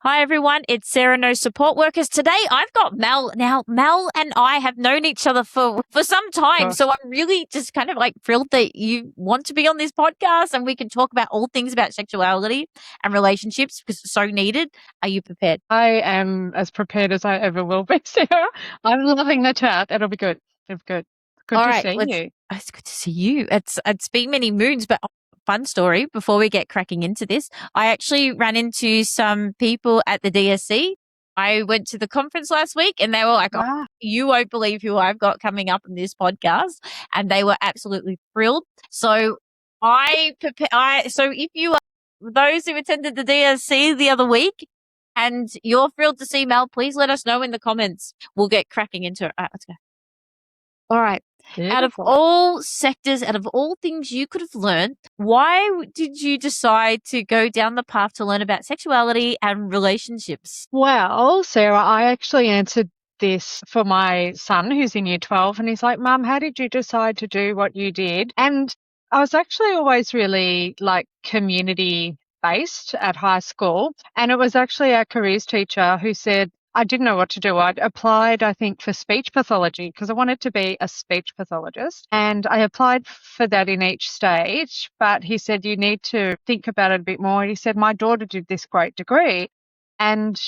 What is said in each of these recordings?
Hi, everyone. It's Sarah No Support Workers. Today, I've got Mel. Now, Mel and I have known each other for some time. So I'm really just kind of like thrilled that you want to be on this podcast and we can talk about all things about sexuality and relationships because it's so needed. Are you prepared? I am as prepared as I ever will be, Sarah. I'm loving the chat. It'll be good. It'll be good. Good All to right. see you. It's good to see you. It's been many moons, but fun story before we get cracking into this. I actually ran into some people at the DSC. I went to the conference last week and they were like, oh, Wow. you won't believe who I've got coming up in this podcast. And they were absolutely thrilled. So so if you are those who attended the DSC the other week and you're thrilled to see Mel, please let us know in the comments. We'll get cracking into it. All right, let's go. All right. Out of Beautiful. all sectors, out of all things you could have learned, why did you decide to go down the path to learn about sexuality and relationships? Well, Sarah, I actually answered this for my son who's in year 12, and he's like, Mum, how did you decide to do what you did? And I was actually always really like community based at high school. And it was actually our careers teacher who said, I didn't know what to do. I'd applied, I think, for speech pathology because I wanted to be a speech pathologist. And I applied for that in each stage. But he said, you need to think about it a bit more. He said, my daughter did this great degree and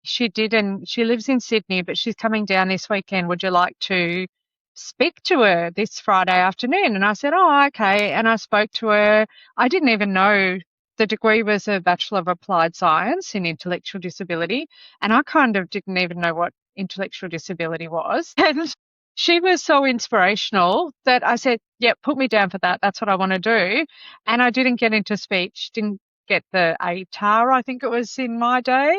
she did, and she lives in Sydney, but she's coming down this weekend. Would you like to speak to her this Friday afternoon? And I said, oh, okay. And I spoke to her. I didn't even know the degree was a Bachelor of Applied Science in Intellectual Disability. And I kind of didn't even know what intellectual disability was. And she was so inspirational that I said, yeah, put me down for that. That's what I want to do. And I didn't get into speech, didn't get the ATAR, I think it was in my day.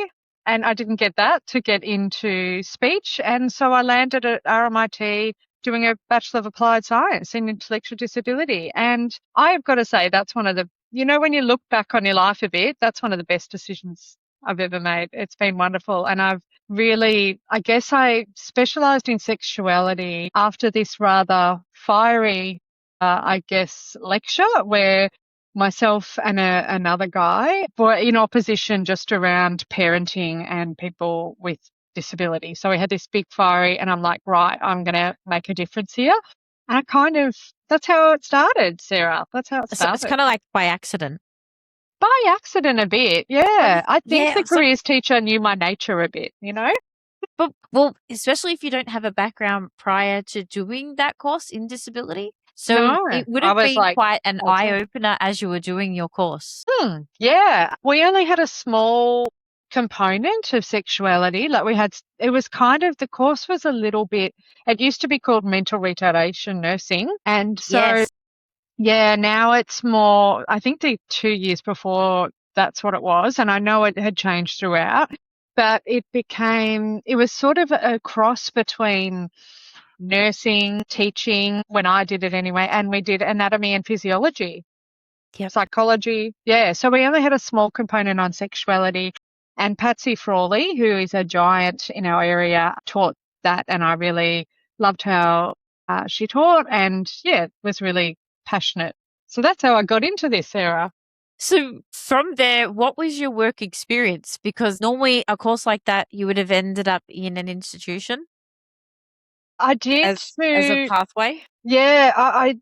And I didn't get that to get into speech. And so I landed at RMIT doing a Bachelor of Applied Science in Intellectual Disability. And I've got to say, that's one of the, when you look back on your life a bit, that's one of the best decisions I've ever made. It's been wonderful. And I've really, I guess I specialized in sexuality after this rather fiery, lecture where myself and another guy were in opposition just around parenting and people with disability. So we had this big fiery, and I'm like, right, I'm going to make a difference here. And that's how it started, Sarah. That's how it So started. it's kind of like by accident. By accident a bit, yeah. I think Yeah, the careers teacher knew my nature a bit, But, well, especially if you don't have a background prior to doing that course in disability. So No, it would I have was been like, quite an okay. eye-opener as you were doing your course. Yeah. We only had a small component of sexuality. It was kind of, the course was a little bit, it used to be called mental retardation nursing. And so, Yes. yeah, now it's more, I think the 2 years before that's what it was. And I know it had changed throughout, but it was sort of a cross between nursing, teaching, when I did it anyway, and we did anatomy and physiology. Yep. Psychology. Yeah. So we only had a small component on sexuality. And Patsy Frawley, who is a giant in our area, taught that. And I really loved how she taught and, yeah, was really passionate. So that's how I got into this, Sarah. So from there, what was your work experience? Because normally a course like that, you would have ended up in an institution. I did as a pathway. Yeah, I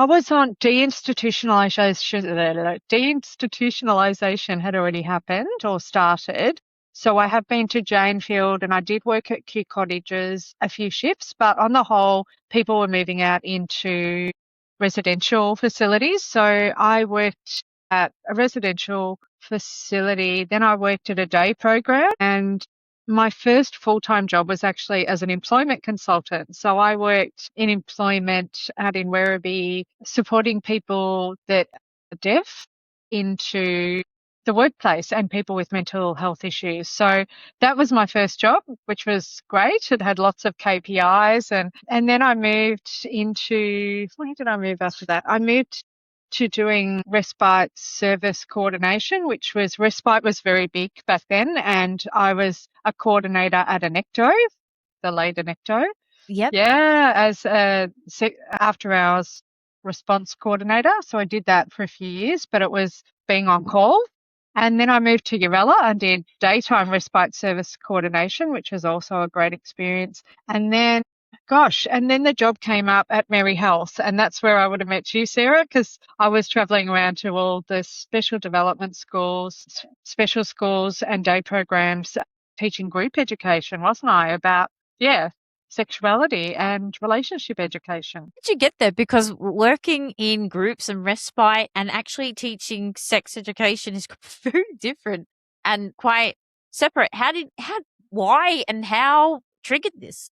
was on deinstitutionalization. Deinstitutionalization had already happened or started. So I have been to Janefield and I did work at Kew Cottages a few shifts, but on the whole, people were moving out into residential facilities. So I worked at a residential facility. Then I worked at a day program, and my first full-time job was actually as an employment consultant. So I worked in employment out in Werribee, supporting people that are deaf into the workplace and people with mental health issues. So that was my first job, which was great. It had lots of KPIs, and then I moved into, where did I move after that? I moved to doing respite service coordination, respite was very big back then, and I was a coordinator at Anecto, the late Anecto. Yep. Yeah, as a after hours response coordinator. So I did that for a few years, but it was being on call. And then I moved to Urella and did daytime respite service coordination, which was also a great experience. And then, and then the job came up at Mary Health. And that's where I would have met you, Sarah, because I was traveling around to all the special development schools, special schools and day programs teaching group education, wasn't I? About, sexuality and relationship education. How did you get there? Because working in groups and respite and actually teaching sex education is very different and quite separate. Why and how triggered this?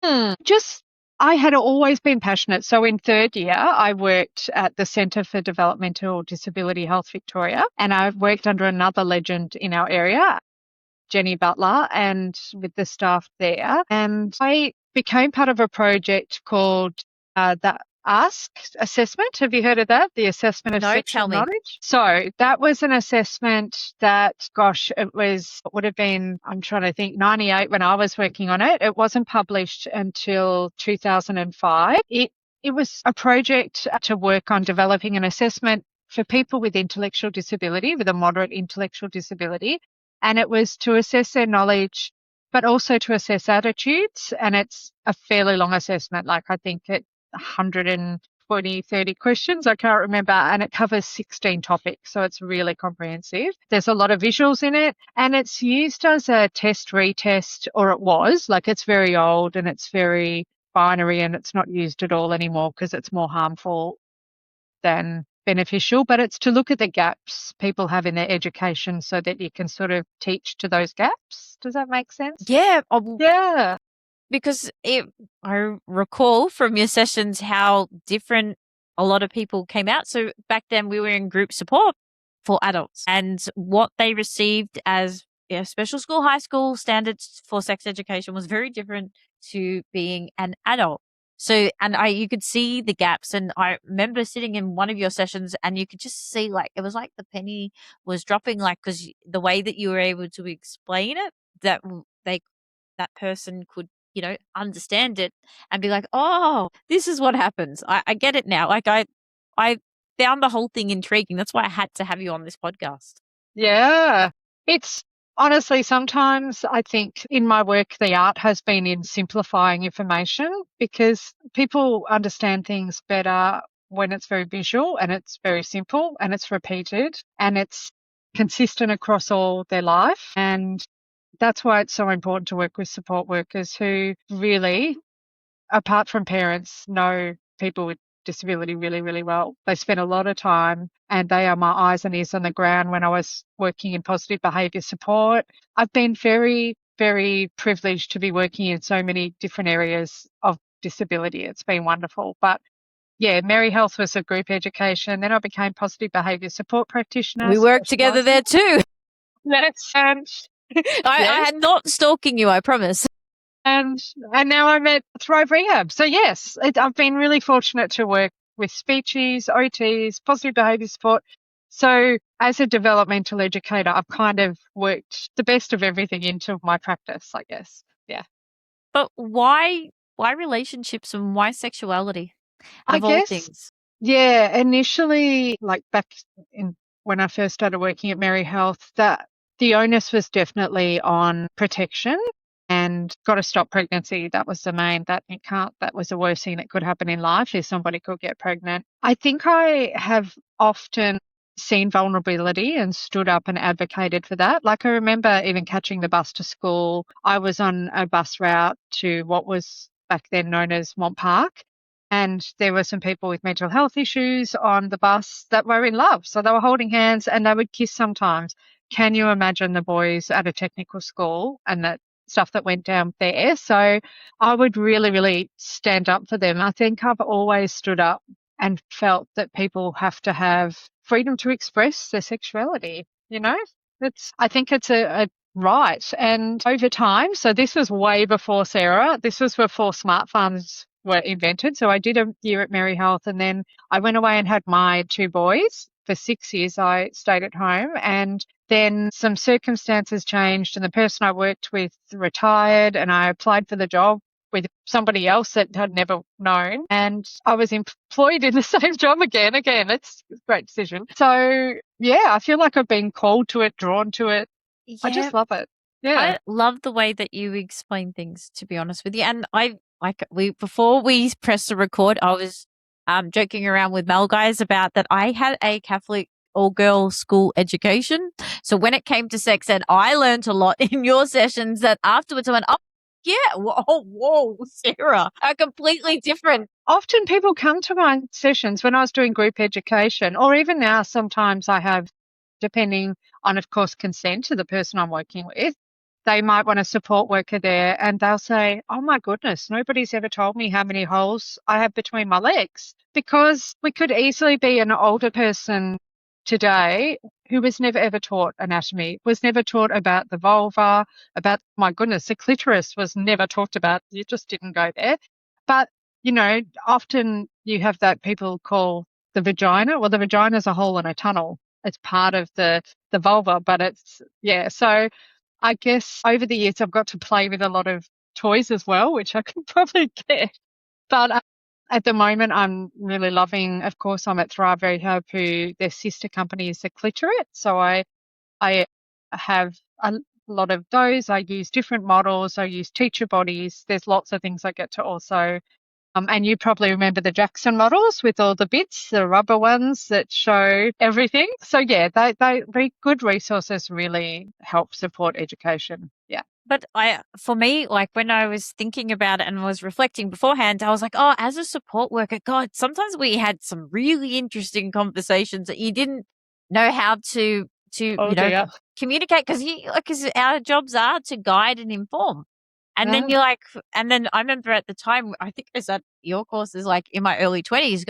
I had always been passionate. So in third year, I worked at the Centre for Developmental Disability Health Victoria, and I've worked under another legend in our area, Jenny Butler, and with the staff there. And I became part of a project called the Ask assessment. Have you heard of that? The assessment of sexual knowledge. So that was an assessment that, it would have been, I'm trying to think, 98 when I was working on it. It wasn't published until 2005. It was a project to work on developing an assessment for people with intellectual disability, with a moderate intellectual disability. And it was to assess their knowledge, but also to assess attitudes. And it's a fairly long assessment. Like I think it's 120, 30 questions. I can't remember. And it covers 16 topics. So it's really comprehensive. There's a lot of visuals in it. And it's used as a test retest, or it was. Like it's very old and it's very binary and it's not used at all anymore because it's more harmful than beneficial, but it's to look at the gaps people have in their education so that you can sort of teach to those gaps. Does that make sense? Yeah. Yeah. Because I recall from your sessions how different a lot of people came out. So back then we were in group support for adults, and what they received as special school, high school standards for sex education was very different to being an adult. So, and you could see the gaps, and I remember sitting in one of your sessions and you could just see it was like the penny was dropping, because the way that you were able to explain it, that that person could, understand it and be like, oh, this is what happens. I get it now. I found the whole thing intriguing. That's why I had to have you on this podcast. Yeah. It's honestly, sometimes I think in my work, the art has been in simplifying information, because people understand things better when it's very visual and it's very simple and it's repeated and it's consistent across all their life. And that's why it's so important to work with support workers who really, apart from parents, know people with disability really, really well. They spend a lot of time, and they are my eyes and ears on the ground when I was working in positive behaviour support. I've been very, very privileged to be working in so many different areas of disability. It's been wonderful. But yeah, Mary Health was a group education. Then I became positive behaviour support practitioner. We worked together there too. I'm not stalking you, I promise. And now I'm at Thrive Rehab. So yes, I've been really fortunate to work with speechies, OTs, positive behaviour support. So as a developmental educator, I've kind of worked the best of everything into my practice, I guess. Yeah. But why relationships and why sexuality? Of all things. Yeah, initially, back when I first started working at Mary Health, that the onus was definitely on protection and got to stop pregnancy. That was the main, that was the worst thing that could happen in life, if somebody could get pregnant. I think I have often seen vulnerability and stood up and advocated for that. I remember even catching the bus to school. I was on a bus route to what was back then known as Mont Park. And there were some people with mental health issues on the bus that were in love. So they were holding hands and they would kiss sometimes. Can you imagine the boys at a technical school and that stuff that went down there? So I would really, really stand up for them. I think I've always stood up and felt that people have to have freedom to express their sexuality. I think it's a right. And over time, so this was way before Sarah, this was before smartphones were invented. So I did a year at Mary Health, and then I went away and had my 2 boys. For 6 years, I stayed at home, and then some circumstances changed and the person I worked with retired, and I applied for the job with somebody else that I'd never known. And I was employed in the same job again. It's a great decision. So yeah, I feel like I've been called to it, drawn to it. I Yeah, just love it. Yeah. I love the way that you explain things, to be honest with you. And we before we pressed the record, I was joking around with Mel guys about that I had a Catholic all girl school education. So when it came to sex ed, I learned a lot in your sessions that afterwards I went, oh yeah, whoa, Sarah, are completely different. Often people come to my sessions when I was doing group education, or even now sometimes I have, depending on, of course, consent to the person I'm working with, they might want a support worker there and they'll say, oh my goodness, nobody's ever told me how many holes I have between my legs, because we could easily be an older person today who was never ever taught anatomy, was never taught about the vulva, about, my goodness, the clitoris was never talked about. You just didn't go there. But, you know, often you have that people call the vagina. Well, the vagina is a hole in a tunnel. It's part of the vulva, but it's, yeah. So I guess over the years I've got to play with a lot of toys as well, which I can probably get. But at the moment, I'm really loving, of course, I'm at Thrive Rehab, who their sister company is the Clitorit. So I have a lot of those. I use different models. I use teacher bodies. There's lots of things I get to also. And you probably remember the Jackson models with all the bits, the rubber ones that show everything. So yeah, they very good resources, really help support education. Yeah. But for me, like when I was thinking about it and was reflecting beforehand, I was like, oh, as a support worker, God, sometimes we had some really interesting conversations that you didn't know how to Oh dear. communicate, because our jobs are to guide and inform. And then Yeah. and then I remember at the time, I think it was at your courses, like in my early 20s,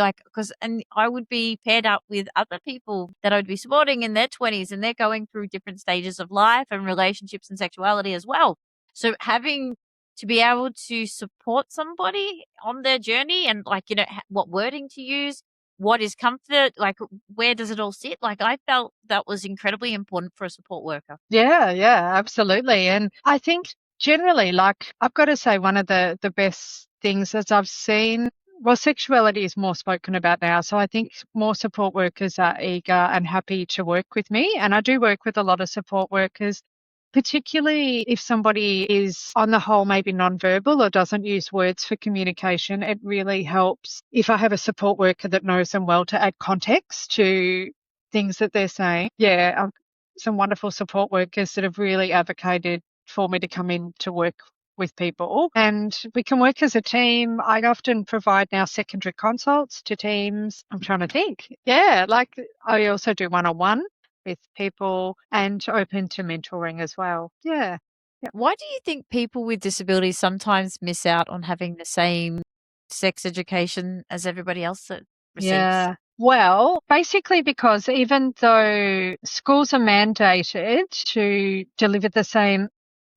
and I would be paired up with other people that I would be supporting in their 20s, and they're going through different stages of life and relationships and sexuality as well. So having to be able to support somebody on their journey and what wording to use, what is comfort, like where does it all sit? Like I felt that was incredibly important for a support worker. Yeah, absolutely. And I think generally, like, I've got to say, one of the best things that I've seen, well, sexuality is more spoken about now. So I think more support workers are eager and happy to work with me. And I do work with a lot of support workers, particularly if somebody is on the whole maybe nonverbal or doesn't use words for communication. It really helps if I have a support worker that knows them well to add context to things that they're saying. Yeah, some wonderful support workers that have really advocated for me to come in to work with people, and we can work as a team. I often provide now secondary consults to teams. I'm trying to think. Yeah, like I also do one-on-one with people and open to mentoring as well. Yeah. Why do you think people with disabilities sometimes miss out on having the same sex education as everybody else that receives? Yeah. Well, basically because even though schools are mandated to deliver the same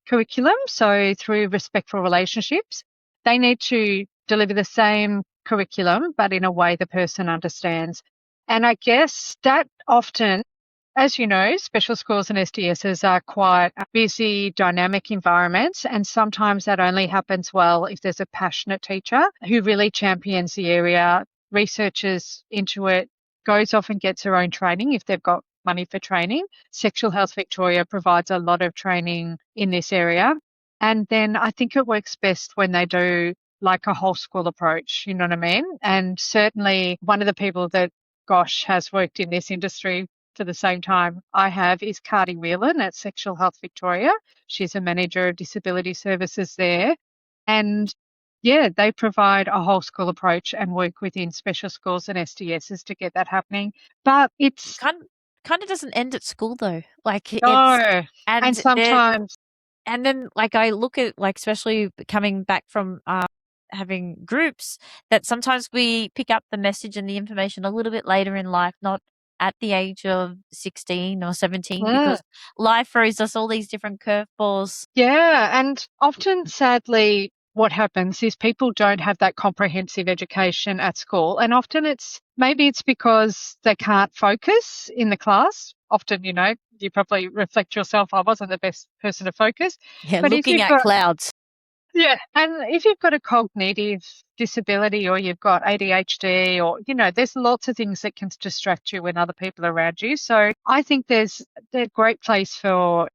curriculum, so through respectful relationships, they need to deliver the same curriculum, but in a way the person understands. And I guess that often, as you know, special schools and SDSs are quite busy, dynamic environments, and sometimes that only happens well if there's a passionate teacher who really champions the area, researches into it, goes off and gets her own training if they've got money for training. Sexual Health Victoria provides a lot of training in this area. And then I think it works best when they do like a whole school approach, you know what I mean? And certainly one of the people that, gosh, has worked in this industry for the same time I have is Cardi Whelan at Sexual Health Victoria. She's a manager of disability services there. And yeah, they provide a whole school approach and work within special schools and SDSs to get that happening. But it's Kind of doesn't end at school though. Like it's no, and there. sometimes And then, like, I look at, like, especially coming back from having groups, that sometimes we pick up the message and the information a little bit later in life, not at the age of 16 or 17, yeah. because life throws us all these different curveballs. Yeah, and often, sadly, what happens is people don't have that comprehensive education at school, and often maybe it's because they can't focus in the class. Often, you know, you probably reflect yourself, I wasn't the best person to focus. Yeah, But if looking you've at got clouds. Yeah. And if you've got a cognitive disability or you've got ADHD or, there's lots of things that can distract you when other people are around you. So I think there's a great place for,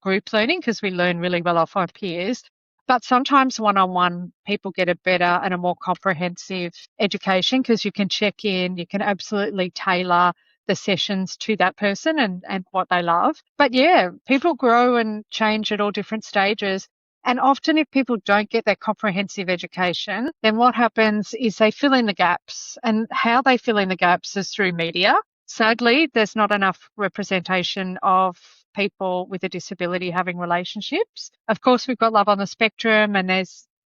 group learning because we learn really well off our peers. But sometimes one-on-one people get a better and a more comprehensive education because you can check in, you can absolutely tailor the sessions to that person and what they love. But yeah, people grow and change at all different stages. And often if people don't get that comprehensive education, then what happens is they fill in the gaps. And how they fill in the gaps is through media. Sadly, there's not enough representation of people with a disability having relationships. Of course, we've got Love on the Spectrum and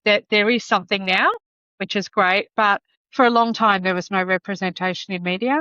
there is something now, which is great. But for a long time, there was no representation in media,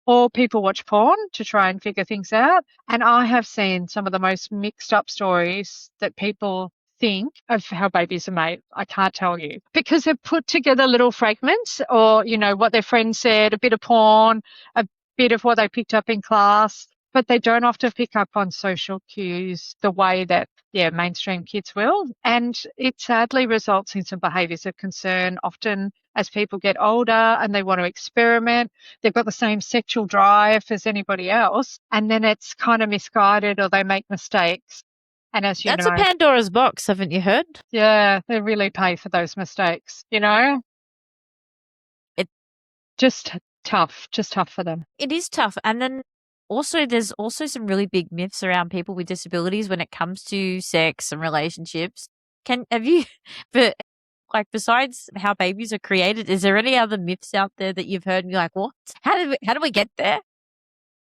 or people watch porn to try and figure things out. And I have seen some of the most mixed up stories that people think of how babies are made. I can't tell you because they've put together little fragments or, what their friend said, a bit of porn, a bit of what they picked up in class, but they don't often pick up on social cues the way that, mainstream kids will. And it sadly results in some behaviours of concern. Often as people get older and they want to experiment, they've got the same sexual drive as anybody else, and then it's kind of misguided or they make mistakes. And as you That's a know, Pandora's box, haven't you heard? yeah, they really pay for those mistakes, It Just just tough for them. it is tough. And then also there's also some really big myths around people with disabilities when it comes to sex and relationships. Have you but like besides how babies are created, is there any other myths out there that you've heard and you're like, what? How do we get there?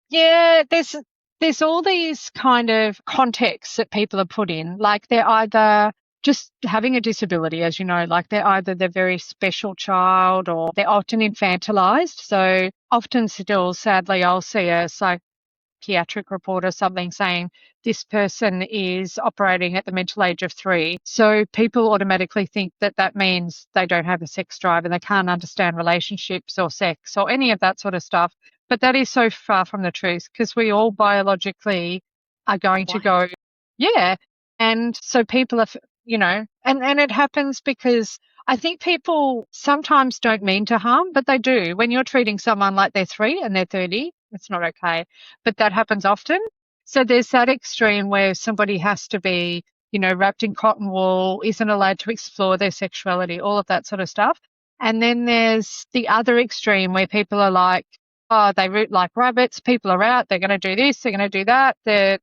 Yeah, there's all these kind of contexts that people are put in. Like they're either just having a disability, as you know, like they're either the very special child or they're often infantilized. So often still, sadly, I'll see a psychiatric report or something saying this person is operating at the mental age of 3. So people automatically think that that means they don't have a sex drive and they can't understand relationships or sex or any of that sort of stuff. But that is so far from the truth because we all biologically are going to go, Right. yeah. And so people are, and it happens because I think people sometimes don't mean to harm, but they do. When you're treating someone like they're 3 and they're 30, it's not okay. But that happens often. So there's that extreme where somebody has to be, wrapped in cotton wool, isn't allowed to explore their sexuality, all of that sort of stuff. And then there's the other extreme where people are like, oh, they root like rabbits. People are out. They're going to do this. They're going to do that. They're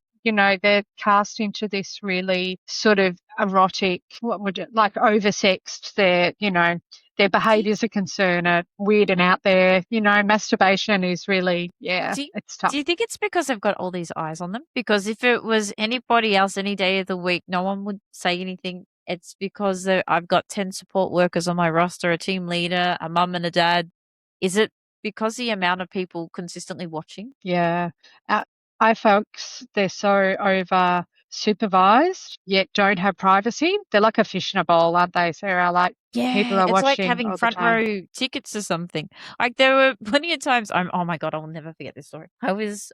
cast into this really sort of erotic, like oversexed. Their Do you, behaviours are concerned are weird and out there. Masturbation is really, do you, it's tough. do you think it's because they've got all these eyes on them? Because if it was anybody else any day of the week, no one would say anything. It's because I've got 10 support workers on my roster, a team leader, a mum and a dad. Is it because the amount of people consistently watching? Yeah. Uh, I folks, they're so over supervised, yet don't have privacy. They're like a fish in a bowl, aren't they, Sarah? Like people Yeah, are it's like watching having all the front time. row tickets or something. Like there were plenty of times oh my God, I will never forget this story. I was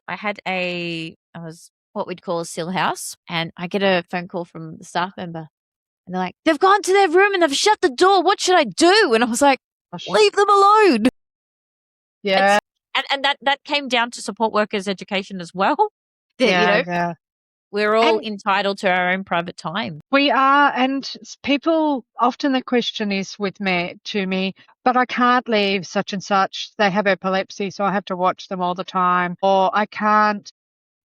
what we'd call a still house, and I get a phone call from the staff member and they're like, they've gone to their room and they've shut the door. What should I do? And I was like, Gosh. leave them alone. Yeah, It's and that came down to support workers education as well. That, yeah. we're all And entitled to our own private time. we are, and people often the question is to me, but I can't leave such and such. They have epilepsy, so I have to watch them all the time, or I can't,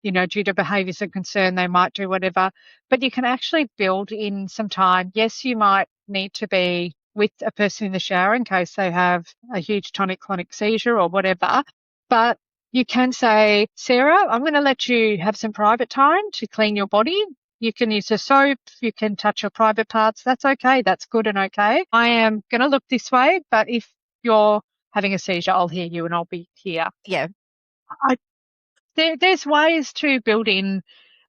due to behaviours of concern, they might do whatever. But you can actually build in some time. Yes, you might need to be with a person in the shower in case they have a huge tonic-clonic seizure or whatever. But you can say, Sarah, I'm going to let you have some private time to clean your body. You can use a soap. You can touch your private parts. That's okay. That's good and okay. I am going to look this way, but if you're having a seizure, I'll hear you and I'll be here. Yeah. I there's ways to build in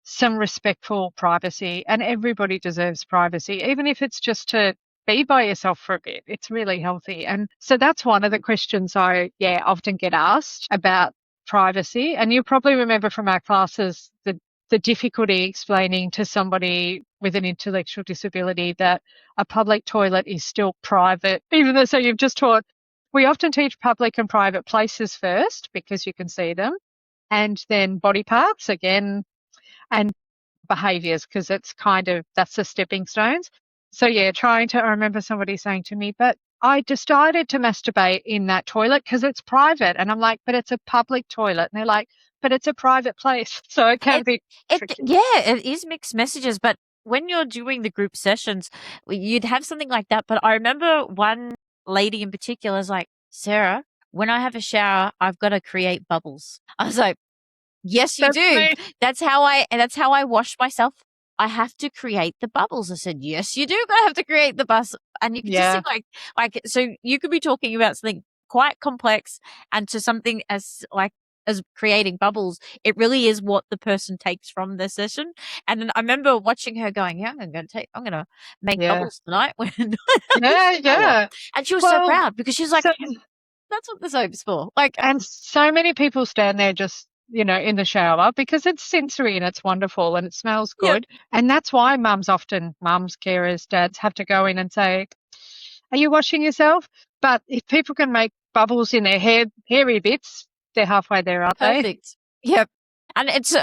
some respectful privacy, and everybody deserves privacy, even if it's just to be by yourself for a bit. It's really healthy. And so that's one of the questions I often get asked about privacy. And you probably remember from our classes the the difficulty explaining to somebody with an intellectual disability that a public toilet is still private, even though, so you've just taught, we often teach public and private places first because you can see them, and then body parts again, and behaviours, because it's kind of, that's the stepping stones. So yeah, I remember somebody saying to me, but I decided to masturbate in that toilet because it's private. And I'm like, but it's a public toilet. And they're like, but it's a private place. So it can It, be tricky. it is mixed messages, but when you're doing the group sessions, you'd have something like that. But I remember one lady in particular is like, Sarah, when I have a shower, I've got to create bubbles. I was like, yes, you That's do. me. That's how I wash myself. I have to create the bubbles. I said, yes, you do gotta have to create the bus. And you could just see Yeah. so you could be talking about something quite complex and to something as creating bubbles. It really is what the person takes from the session. And then I remember watching her going, yeah, I'm gonna make Yeah. bubbles tonight when Yeah. shower. Yeah. And she was so Well, proud because she was like, so, that's what the soap's for. Like, and so many people stand there just, in the shower because it's sensory and it's wonderful and it smells yeah, good. And that's why mums, carers, dads have to go in and say, are you washing yourself? But if people can make bubbles in their hairy bits, they're halfway there, aren't they? perfect. Yep. And it's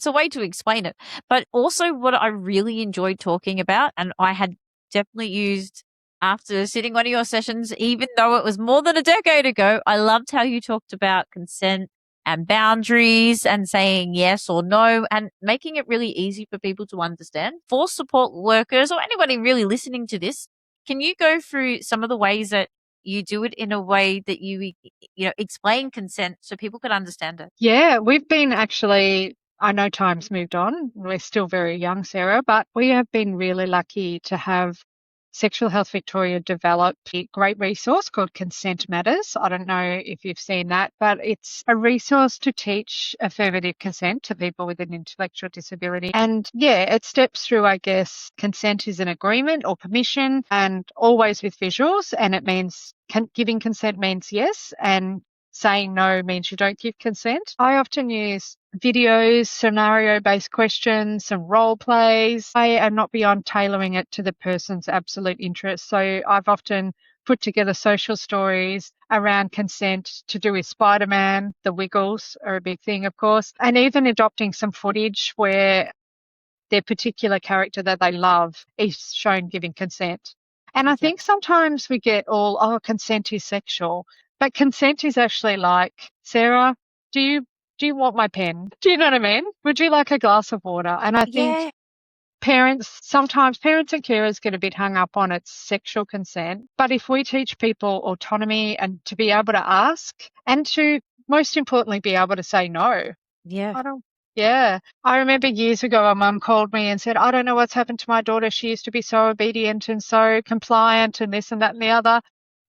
a way to explain it. But also what I really enjoyed talking about, and I had definitely used after sitting one of your sessions, even though it was more than a decade ago, I loved how you talked about consent and boundaries and saying yes or no and making it really easy for people to understand. For support workers or anybody really listening to this, can you go through some of the ways that you do it in a way that you explain consent so people can understand it? Yeah, we've been actually, I know time's moved on. We're still very young, Sarah, but we have been really lucky to have Sexual Health Victoria develop a great resource called Consent Matters. I don't know if you've seen that, but it's a resource to teach affirmative consent to people with an intellectual disability. And yeah, it steps through, I guess, consent is an agreement or permission and always with visuals. And it means giving consent means yes, and saying no means you don't give consent. I often use videos, scenario-based questions, some role plays. I am not beyond tailoring it to the person's absolute interest. So I've often put together social stories around consent to do with Spider-Man. The Wiggles are a big thing, of course, and even adopting some footage where their particular character that they love is shown giving consent. And I Yep. think sometimes we get consent is sexual, but consent is actually like, Sarah, do you want my pen? Do you know what I mean? Would you like a glass of water? And I think Yeah. sometimes parents and carers get a bit hung up on its sexual consent. But if we teach people autonomy and to be able to ask and to most importantly be able to say no, Yeah. I don't. Yeah. I remember years ago, a mum called me and said, I don't know what's happened to my daughter. She used to be so obedient and so compliant and this and that and the other.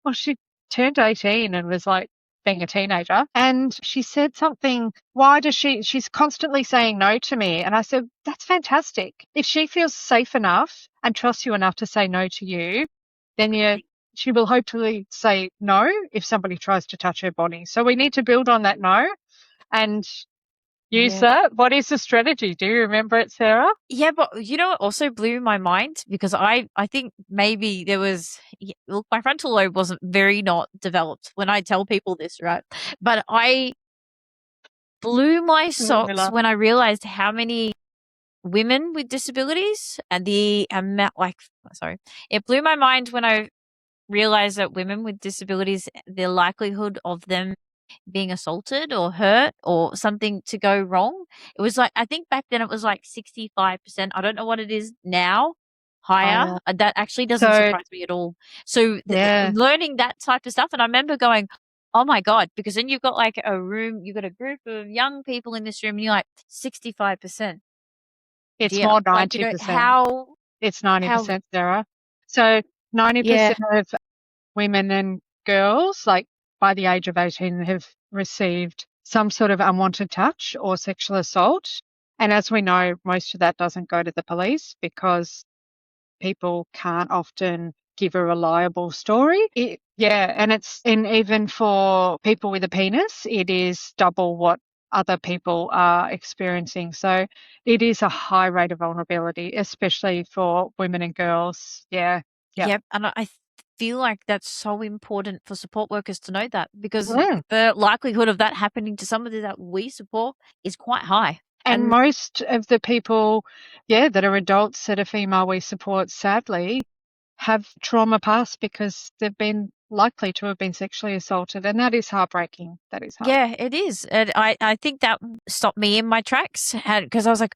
Well, she turned 18 and was like being a teenager. And she said something, she's constantly saying no to me. And I said, that's fantastic. If she feels safe enough and trusts you enough to say no to you, then she will hopefully say no if somebody tries to touch her body. So we need to build on that no and use Yeah. that. What is the strategy? Do you remember it, Sarah? Yeah, but you know what also blew my mind because I think maybe there was look, my frontal lobe wasn't very not developed when I tell people this, right? But I blew my socks Miller. when I realized how many women with disabilities and the amount sorry. It blew my mind when I realized that women with disabilities, the likelihood of them being assaulted or hurt or something to go wrong. It was like, I think back then it was like 65%. I don't know what it is now, higher. Oh, That actually doesn't so surprise me at all. So yeah, learning that type of stuff. And I remember going, oh my God, because then you've got like you've got a group of young people in this room and you're like 65%. it's Dear. more Like, 90%. It's how, 90%, Sarah. So yeah, 90% of women and girls, like by the age of 18, have received some sort of unwanted touch or sexual assault. And as we know, most of that doesn't go to the police because people can't often give a reliable story. Yeah, and even for people with a penis, it is double what other people are experiencing. So it is a high rate of vulnerability, especially for women and girls. Yeah. Yeah. Yep. And I feel like that's so important for support workers to know that, because Mm. the likelihood of that happening to somebody that we support is quite high. And most of the people, that are adults that are female we support, sadly, have trauma past because they've been likely to have been sexually assaulted. And that is heartbreaking. That is heartbreaking. Yeah, it is. And I think that stopped me in my tracks, because I was like,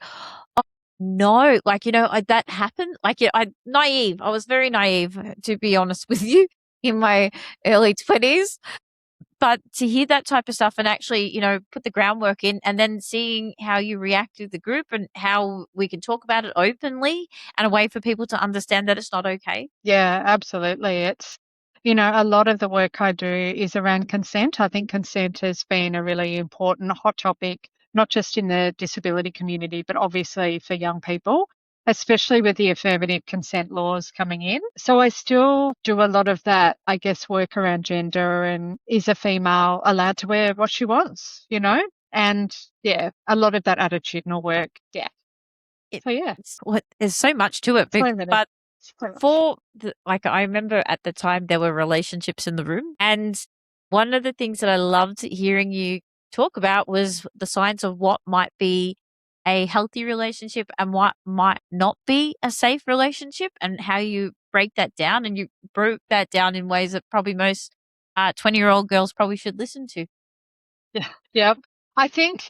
oh, no, like, that happened. Like, I naive. I was very naive, to be honest with you, in my early 20s. But to hear that type of stuff and actually, put the groundwork in, and then seeing how you react to the group and how we can talk about it openly, and a way for people to understand that it's not okay. Yeah, absolutely. It's, a lot of the work I do is around consent. I think consent has been a really important hot topic, not just in the disability community, but obviously for young people, especially with the affirmative consent laws coming in. So I still do a lot of that, I guess, work around gender and is a female allowed to wear what she wants, And yeah, a lot of that attitudinal work. Yeah. So yeah, There's so much to it, so many. but So much. I remember at the time there were relationships in the room, and one of the things that I loved hearing you talk about was the signs of what might be a healthy relationship and what might not be a safe relationship, and how you break that down. And you broke that down in ways that probably most 20-year-old girls probably should listen to. Yeah. Yep. I think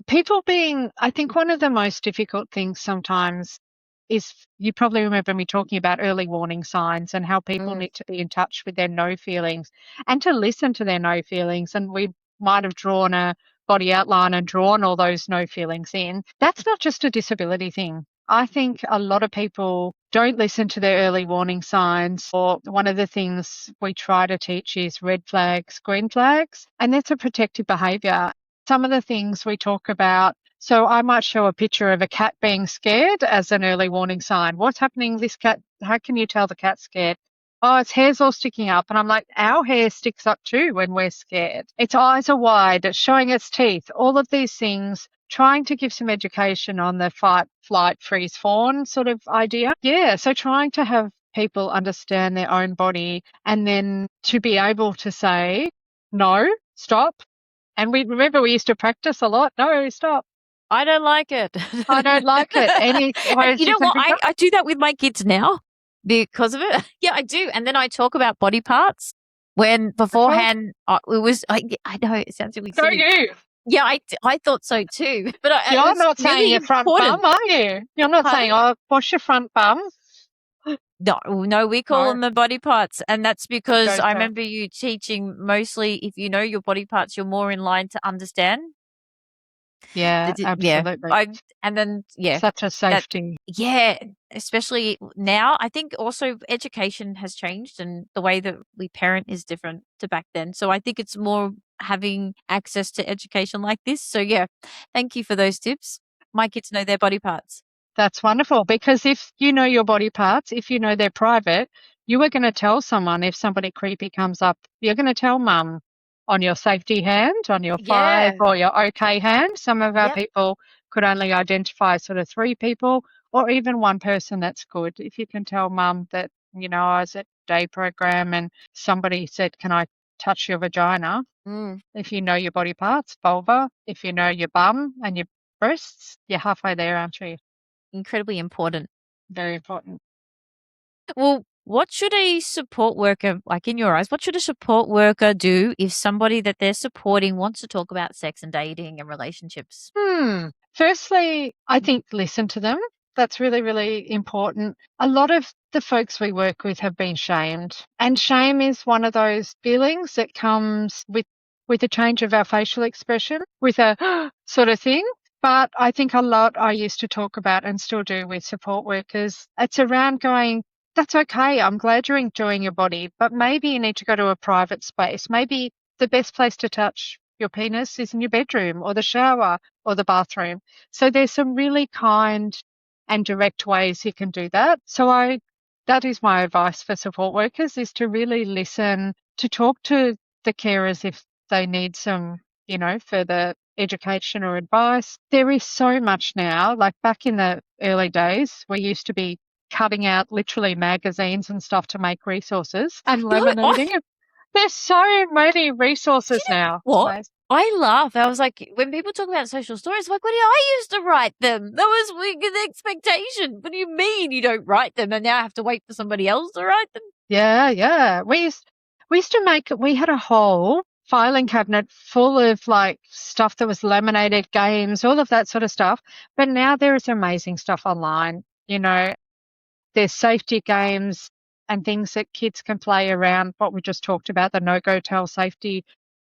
one of the most difficult things sometimes is, you probably remember me talking about early warning signs and how people Mm. need to be in touch with their no feelings and to listen to their no feelings. And we might have drawn a body outline and drawn all those no feelings in. That's not just a disability thing. I think a lot of people don't listen to their early warning signs, or one of the things we try to teach is red flags, green flags, and that's a protective behaviour. Some of the things we talk about, so I might show a picture of a cat being scared as an early warning sign. What's happening? This cat, how can you tell the cat's scared? Oh, its hair's all sticking up. And I'm like, our hair sticks up too when we're scared. Its eyes are wide, it's showing its teeth, all of these things, trying to give some education on the fight, flight, freeze, fawn sort of idea. Yeah, so trying to have people understand their own body and then to be able to say, no, stop. And we used to practice a lot. No, stop. I don't like it. I don't like it. And you know what? I do that with my kids now because of it. Yeah, I do. And then I talk about body parts when beforehand it was. I know it sounds really Go silly. you. Yeah, I thought so too. But You're not saying really your front bum, are you? You're not saying, oh, wash your front bum. No, we call them the body parts. And that's because I so. remember you teaching mostly, if you know your body parts, you're more in line to understand. Yeah, absolutely. And then, such a safety. Especially now. I think also education has changed, and the way that we parent is different to back then. So I think it's more having access to education like this. So yeah, thank you for those tips. My kids know their body parts. That's wonderful, because if you know your body parts, if you know they're private, you are going to tell someone if somebody creepy comes up. You're going to tell mum on your safety hand, on your 5 or your okay hand. Some of our people could only identify sort of 3 people or even one person. That's good. If you can tell mum that, I was at day program and somebody said, can I touch your vagina? If you know your body parts, vulva, if you know your bum and your breasts, you're halfway there, aren't you? Incredibly important. Very important. Well, what should a support worker, like in your eyes, what should a support worker do if somebody that they're supporting wants to talk about sex and dating and relationships? Firstly, I think listen to them. That's really, really important. A lot of the folks we work with have been shamed, and shame is one of those feelings that comes with a change of our facial expression, with a sort of thing. But I think a lot I used to talk about and still do with support workers, it's around going, that's okay. I'm glad you're enjoying your body, but maybe you need to go to a private space. Maybe the best place to touch your penis is in your bedroom or the shower or the bathroom. So there's some really kind and direct ways you can do that. So that is my advice for support workers, is to really listen, to talk to the carers if they need some further education or advice. There is so much now. Like back in the early days, we used to be cutting out literally magazines and stuff to make resources and laminating it. There's so many resources now. What? I laugh. I was like, when people talk about social stories, I'm like, what did I used to write them? That was an expectation. What do you mean you don't write them and now I have to wait for somebody else to write them? Yeah. We used to we had a whole filing cabinet full of like stuff that was laminated, games, all of that sort of stuff. But now there is amazing stuff online. There's safety games and things that kids can play around what we just talked about, the no-go tell safety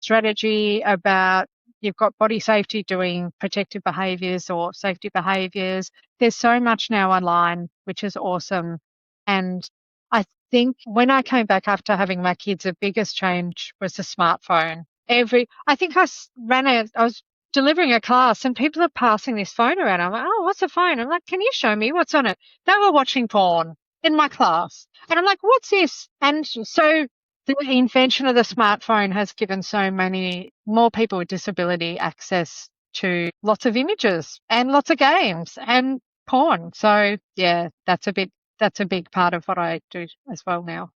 strategy about you've got body safety doing protective behaviours or safety behaviours. There's so much now online, which is awesome. And I think when I came back after having my kids, the biggest change was the smartphone. I was delivering a class and people are passing this phone around. I'm like, oh, what's a phone? I'm like, can you show me what's on it? They were watching porn in my class. And I'm like, what's this? And so the invention of the smartphone has given so many more people with disability access to lots of images and lots of games and porn. So yeah, that's a big part of what I do as well now.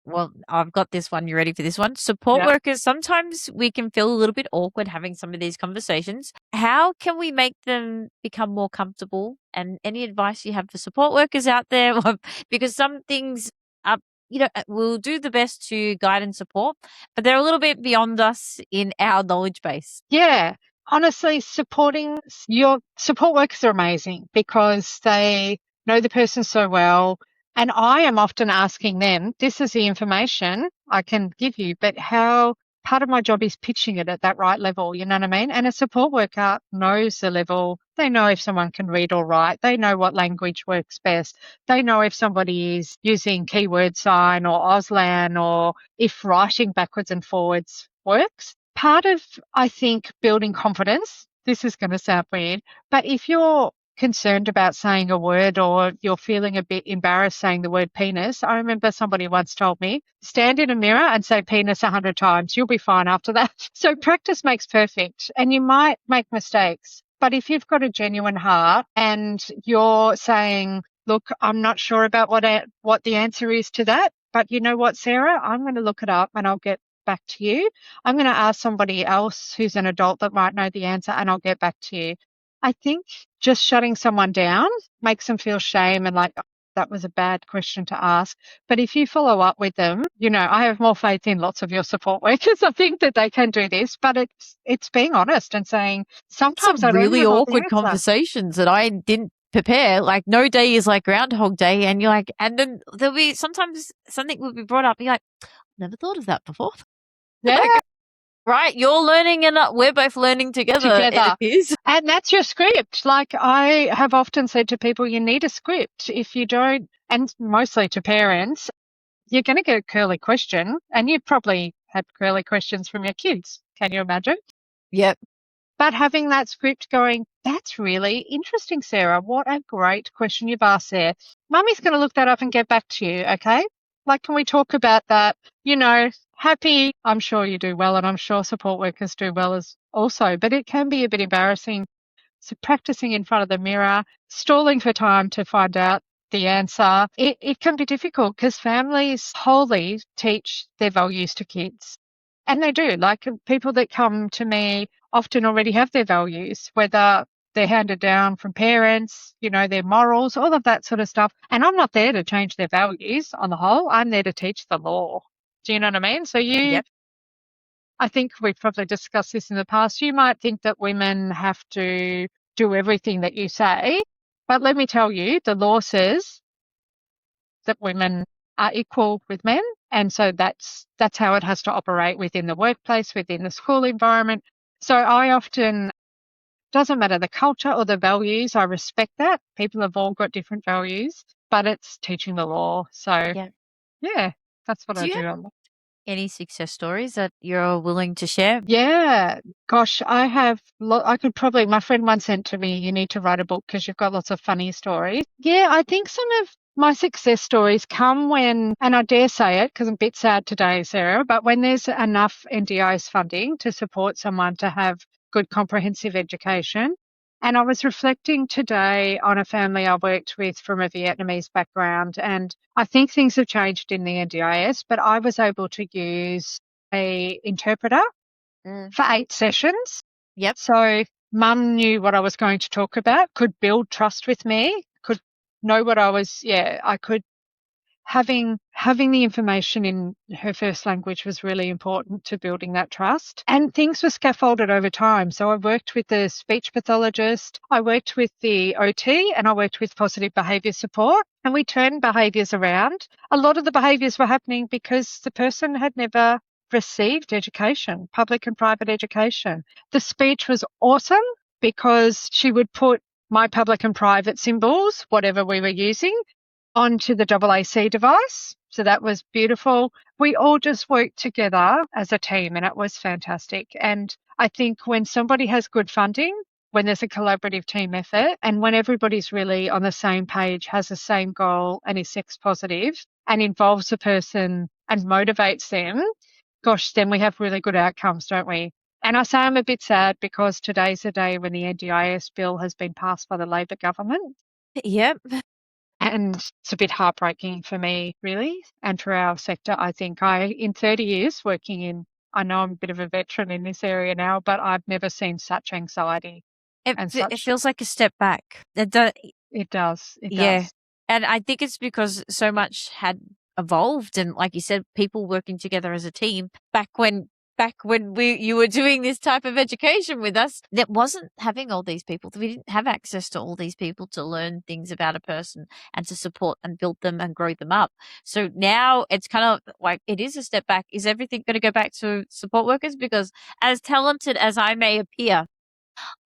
Well, I've got this one. You ready for this one? Support workers, sometimes we can feel a little bit awkward having some of these conversations. How can we make them become more comfortable? And any advice you have for support workers out there? Because some things are, we'll do the best to guide and support, but they're a little bit beyond us in our knowledge base. Yeah. Honestly, supporting your support workers are amazing because they know the person so well. And I am often asking them, this is the information I can give you, but how part of my job is pitching it at that right level, you know what I mean? And a support worker knows the level. They know if someone can read or write. They know what language works best. They know if somebody is using keyword sign or Auslan or if writing backwards and forwards works. Part of, I think, building confidence, this is going to sound weird, but if you're concerned about saying a word or you're feeling a bit embarrassed saying the word penis, I remember somebody once told me, stand in a mirror and say penis 100 times. You'll be fine after that. So practice makes perfect and you might make mistakes. But if you've got a genuine heart and you're saying, look, I'm not sure about what the answer is to that, but you know what, Sarah, I'm going to look it up and I'll get back to you. I'm going to ask somebody else who's an adult that might know the answer and I'll get back to you. I think just shutting someone down makes them feel shame and like, oh, that was a bad question to ask. But if you follow up with them, I have more faith in lots of your support workers. I think that they can do this, but it's being honest and saying sometimes Some I don't really know the awkward answer. conversations that I didn't prepare. Like no day is like Groundhog Day, and you're like, and then there'll be sometimes something will be brought up. You're like, never thought of that before. Yeah. Like, right, you're learning and we're both learning together. It appears. And that's your script. Like I have often said to people, you need a script. If you don't, and mostly to parents, you're going to get a curly question and you probably had curly questions from your kids. Can you imagine? Yep. But having that script going, that's really interesting, Sarah. What a great question you've asked there. Mummy's going to look that up and get back to you, okay? Like, can we talk about that? Happy, I'm sure you do well, and I'm sure support workers do well as also, but it can be a bit embarrassing. So practicing in front of the mirror, stalling for time to find out the answer, it can be difficult because families wholly teach their values to kids. And they do. Like people that come to me often already have their values, whether they're handed down from parents, their morals, all of that sort of stuff. And I'm not there to change their values on the whole. I'm there to teach the law. Do you know what I mean? So Yep. I think we've probably discussed this in the past. You might think that women have to do everything that you say, but let me tell you, the law says that women are equal with men. And so that's how it has to operate within the workplace, within the school environment. So I often, doesn't matter the culture or the values, I respect that. People have all got different values, but it's teaching the law. So yeah, that's what I do. Any success stories that you're willing to share? Yeah. Gosh, I have, I could probably, my friend once sent to me, you need to write a book because you've got lots of funny stories. Yeah, I think some of my success stories come when, and I dare say it because I'm a bit sad today, Sarah, but when there's enough NDIS funding to support someone to have good comprehensive education. And I was reflecting today on a family I worked with from a Vietnamese background, and I think things have changed in the NDIS, but I was able to use a interpreter Mm. for 8 sessions. Yep. So mum knew what I was going to talk about, could build trust with me, could know what I was, I could having the information in her first language was really important to building that trust. And things were scaffolded over time. So I worked with the speech pathologist, I worked with the OT, and I worked with positive behaviour support. And we turned behaviours around. A lot of the behaviours were happening because the person had never received education, public and private education. The speech was awesome because she would put my public and private symbols, whatever we were using, onto the AAC device. So that was beautiful. We all just worked together as a team and it was fantastic. And I think when somebody has good funding, when there's a collaborative team effort and when everybody's really on the same page, has the same goal and is sex positive and involves the person and motivates them, gosh, then we have really good outcomes, don't we? And I say I'm a bit sad because today's the day when the NDIS bill has been passed by the Labor government. Yep. And it's a bit heartbreaking for me, really, and for our sector. I think in 30 years working in, I know I'm a bit of a veteran in this area now, but I've never seen such anxiety and It such. feels like a step back. It does. It Yeah. does. And I think it's because so much had evolved and like you said, people working together as a team back when you were doing this type of education with us, that wasn't having all these people. We didn't have access to all these people to learn things about a person and to support and build them and grow them up. So now it's kind of like it is a step back. Is everything going to go back to support workers? Because as talented as I may appear,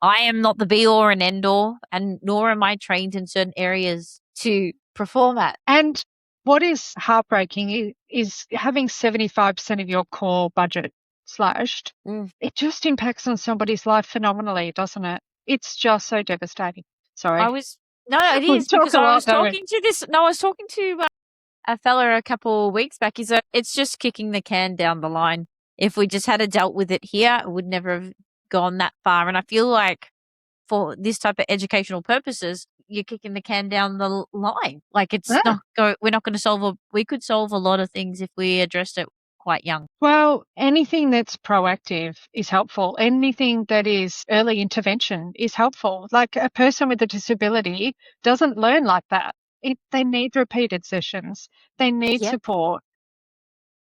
I am not the be all and end all, and nor am I trained in certain areas to perform at. And what is heartbreaking is having 75% of your core budget slashed. It just impacts on somebody's life phenomenally, doesn't it? It's just so devastating. Sorry. No, it We is talk because a I lot, was don't we? talking to I was talking to a fella a couple of weeks back. It's just kicking the can down the line. If we just had dealt with it here, it would never have gone that far. And I feel like for this type of educational purposes, you're kicking the can down the line. Like it's Yeah. we're not going to we could solve a lot of things if we addressed it quite young. Well, anything that's proactive is helpful. Anything that is early intervention is helpful. Like a person with a disability doesn't learn like that. They need repeated sessions. They need Yep. support.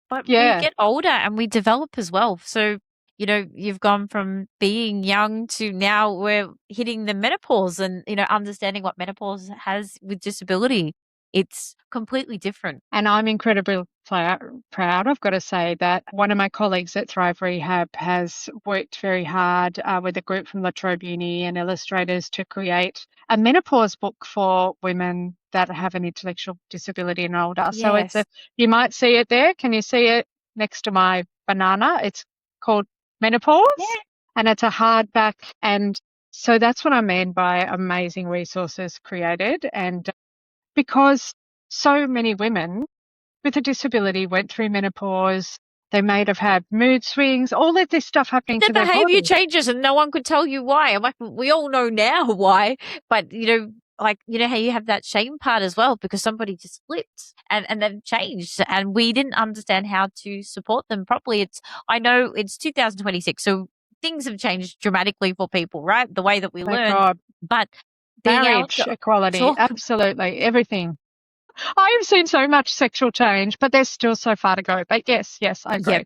But we Yeah. get older and we develop as well. So, you've gone from being young to now we're hitting the menopause and, understanding what menopause has with disability. It's completely different. And I'm incredibly proud. I've got to say that one of my colleagues at Thrive Rehab has worked very hard with a group from La Trobe Uni and illustrators to create a menopause book for women that have an intellectual disability and older. So Yes. you might see it there. Can you see it next to my banana? It's called Menopause, Yeah. and it's a hardback. And so that's what I mean by amazing resources created. And because so many women with a disability went through menopause, they may have had mood swings, all of this stuff happening The to their behavior body. changes and no one could tell you why. I'm like, we all know now why, but how you have that shame part as well because somebody just flipped and they've changed and we didn't understand how to support them properly. I know it's 2026, so things have changed dramatically for people, right? The way that we Thank learn, God. but being able Marriage, to equality, talk, absolutely, everything. I have seen so much sexual change, but there's still so far to go. But yes, I yeah. agree.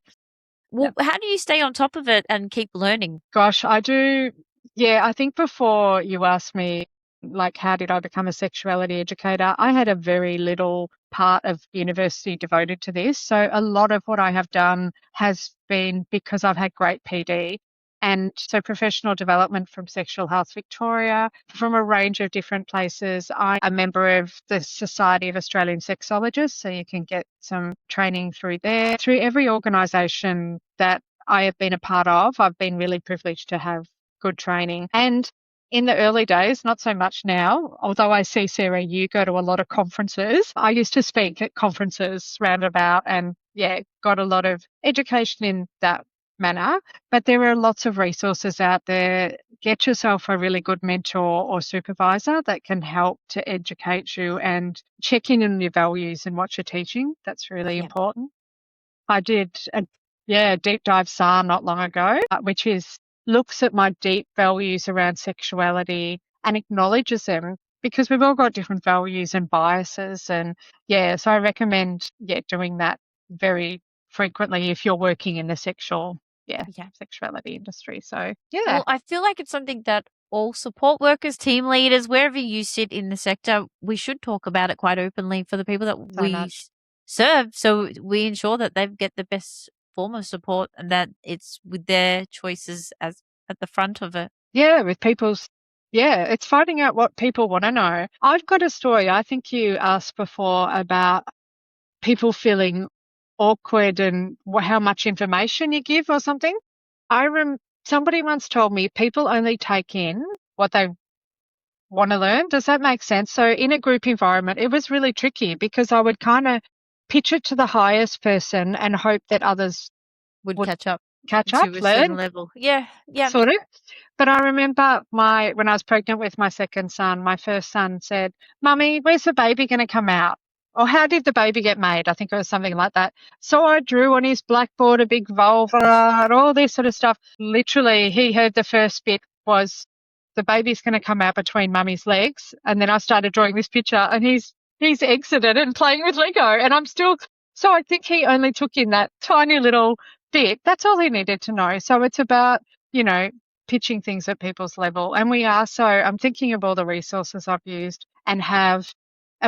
Well, how do you stay on top of it and keep learning? Gosh, I do. Yeah, I think before you asked me, like, how did I become a sexuality educator? I had a very little part of university devoted to this. So a lot of what I have done has been because I've had great PD. And so professional development from Sexual Health Victoria, from a range of different places. I'm a member of the Society of Australian Sexologists, so you can get some training through there. Through every organisation that I have been a part of, I've been really privileged to have good training. And in the early days, not so much now, although I see, Sarah, you go to a lot of conferences. I used to speak at conferences roundabout and, got a lot of education in that manner. But there are lots of resources out there. Get yourself a really good mentor or supervisor that can help to educate you and check in on your values and what you're teaching. That's really Yeah. important. I did a deep dive SAR not long ago, which looks at my deep values around sexuality and acknowledges them, because we've all got different values and biases. And so I recommend doing that very frequently if you're working in the sexuality industry. So Well, I feel like it's something that all support workers, team leaders, wherever you sit in the sector, we should talk about it quite openly for the people that so we much. serve. So we ensure that they get the best form of support and that it's with their choices as at the front of it. Yeah, with it's finding out what people want to know. I've got a story. I think you asked before about people feeling awkward and how much information you give or something. Somebody once told me people only take in what they want to learn. Does that make sense? So in a group environment, it was really tricky because I would kind of pitch it to the highest person and hope that others Would would catch up catch up, to a certain learn, level. Yeah. sort of. But I remember when I was pregnant with my second son, my first son said, "Mummy, where's the baby going to come out? Or how did the baby get made?" I think it was something like that. So I drew on his blackboard a big vulva and all this sort of stuff. Literally, he heard the first bit was, "The baby's going to come out between Mummy's legs." And then I started drawing this picture and he's exited and playing with Lego. And so I think he only took in that tiny little bit. That's all he needed to know. So it's about, pitching things at people's level. And I'm thinking of all the resources I've used and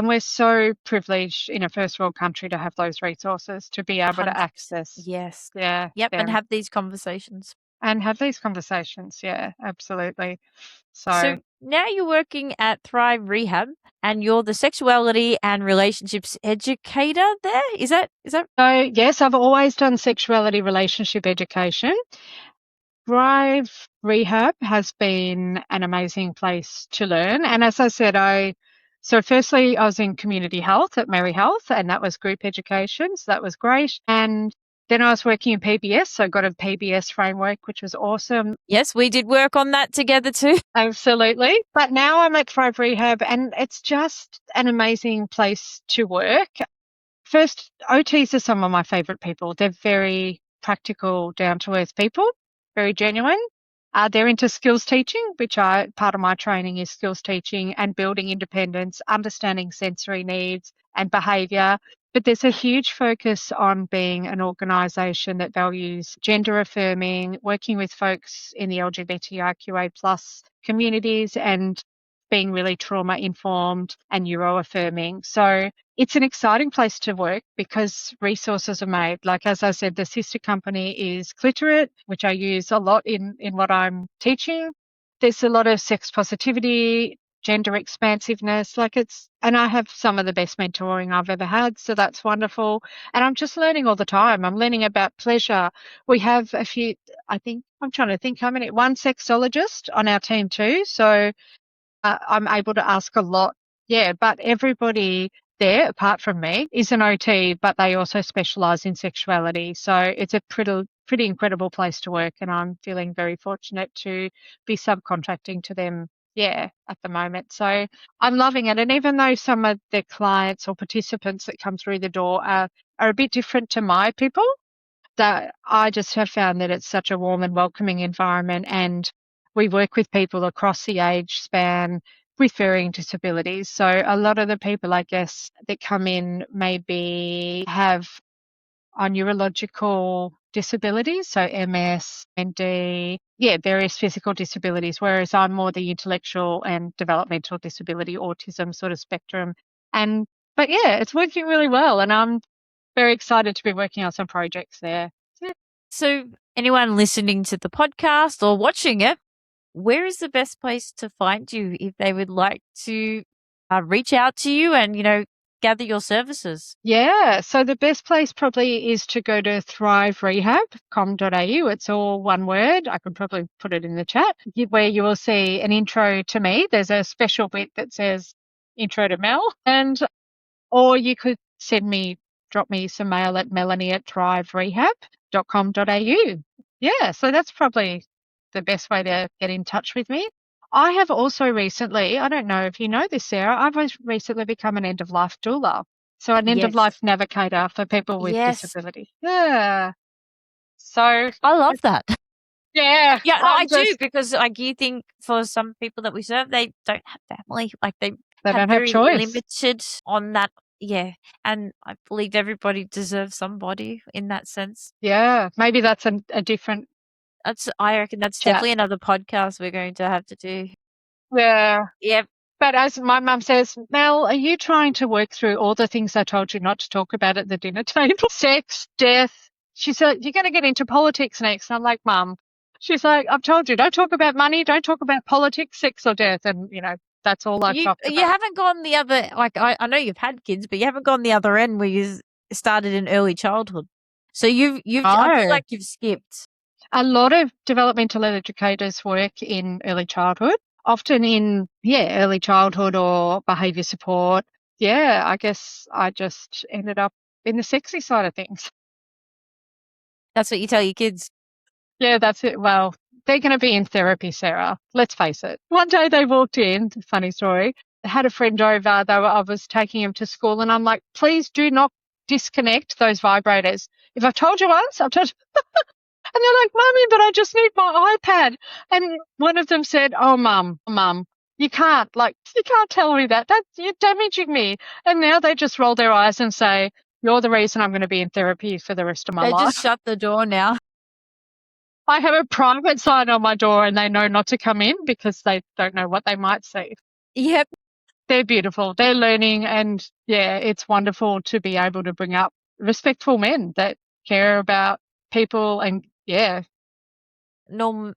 we're so privileged in a first world country to have those resources to be able to 100%. access. Yes. Yeah. Yep. And Them. have these conversations. And have these conversations. Yeah, absolutely. So now you're working at Thrive Rehab and you're the sexuality and relationships educator there. Is that? So yes, I've always done sexuality relationship education. Thrive Rehab has been an amazing place to learn. And as I said, so firstly, I was in community health at Mary Health, and that was group education. So that was great. And then I was working in PBS, so I got a PBS framework, which was awesome. Yes, we did work on that together too. Absolutely. But now I'm at Thrive Rehab, and it's just an amazing place to work. First, OTs are some of my favourite people. They're very practical, down-to-earth people, very genuine. They're into skills teaching, part of my training is skills teaching and building independence, understanding sensory needs and behaviour. But there's a huge focus on being an organisation that values gender affirming, working with folks in the LGBTIQA plus communities and being really trauma informed and neuro affirming. So it's an exciting place to work because resources are made. Like, as I said, the sister company is Clitorate, which I use a lot in what I'm teaching. There's a lot of sex positivity, gender expansiveness, and I have some of the best mentoring I've ever had. So that's wonderful. And I'm just learning all the time. I'm learning about pleasure. We have I'm trying to think one sexologist on our team too. So I'm able to ask a lot. Yeah, but everybody there, apart from me, is an OT, but they also specialise in sexuality. So it's a pretty incredible place to work, and I'm feeling very fortunate to be subcontracting to them, at the moment. So I'm loving it. And even though some of the clients or participants that come through the door are a bit different to my people, that I just have found that it's such a warm and welcoming environment, and we work with people across the age span with varying disabilities. So a lot of the people, I guess, that come in maybe have neurological disabilities, so MS, ND, various physical disabilities, whereas I'm more the intellectual and developmental disability, autism sort of spectrum. But it's working really well, and I'm very excited to be working on some projects there. So anyone listening to the podcast or watching it, where is the best place to find you if they would like to reach out to you and, gather your services? Yeah, so the best place probably is to go to thriverehab.com.au. It's all one word. I could probably put it in the chat, where you will see an intro to me. There's a special bit that says intro to Mel, or you could drop me some mail at melanie@thriverehab.com.au. Yeah, so that's probably the best way to get in touch with me. I have also recently, I don't know if you know this, Sarah, I've recently become an end-of-life doula. So an end-of-life navigator for people with disability. Yeah. So I love that. yeah. Yeah, no, I do, because you think for some people that we serve, they don't have family. Like they don't have very choice. limited on that. Yeah. And I believe everybody deserves somebody in that sense. Yeah. Maybe that's a different I reckon that's chat. definitely another podcast we're going to have to do. Yeah. Yep. But as my mum says, Mel, are you trying to work through all the things I told you not to talk about at the dinner table? Sex, death. She said, you're going to get into politics next. And I'm like, Mum. She's like, I've told you, don't talk about money, don't talk about politics, sex or death. And, that's all I've talked about. You haven't gone the other, like, I know you've had kids, but you haven't gone the other end where you started in early childhood. So I feel like you've skipped. A lot of developmental educators work in early childhood, often in, early childhood or behaviour support. Yeah, I guess I just ended up in the sexy side of things. That's what you tell your kids. Yeah, that's it. Well, they're going to be in therapy, Sarah. Let's face it. One day they walked in, funny story, I had a friend over, I was taking him to school and I'm like, please do not disconnect those vibrators. If I've told you once, I've told you. And they're like, Mummy, but I just need my iPad. And one of them said, oh, Mum, you can't tell me that. You're damaging me. And now they just roll their eyes and say, you're the reason I'm going to be in therapy for the rest of my life. They just shut the door now. I have a private sign on my door and they know not to come in because they don't know what they might see. Yep. They're beautiful. They're learning. And yeah, it's wonderful to be able to bring up respectful men that care about people and know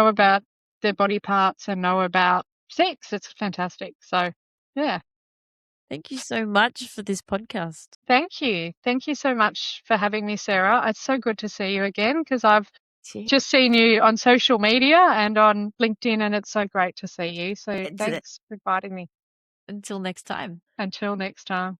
about their body parts and know about sex. It's fantastic. So, yeah. Thank you so much for this podcast. Thank you. Thank you so much for having me, Sarah. It's so good to see you again because I've just seen you on social media and on LinkedIn, and it's so great to see you. So thanks for inviting me. Until next time. Until next time.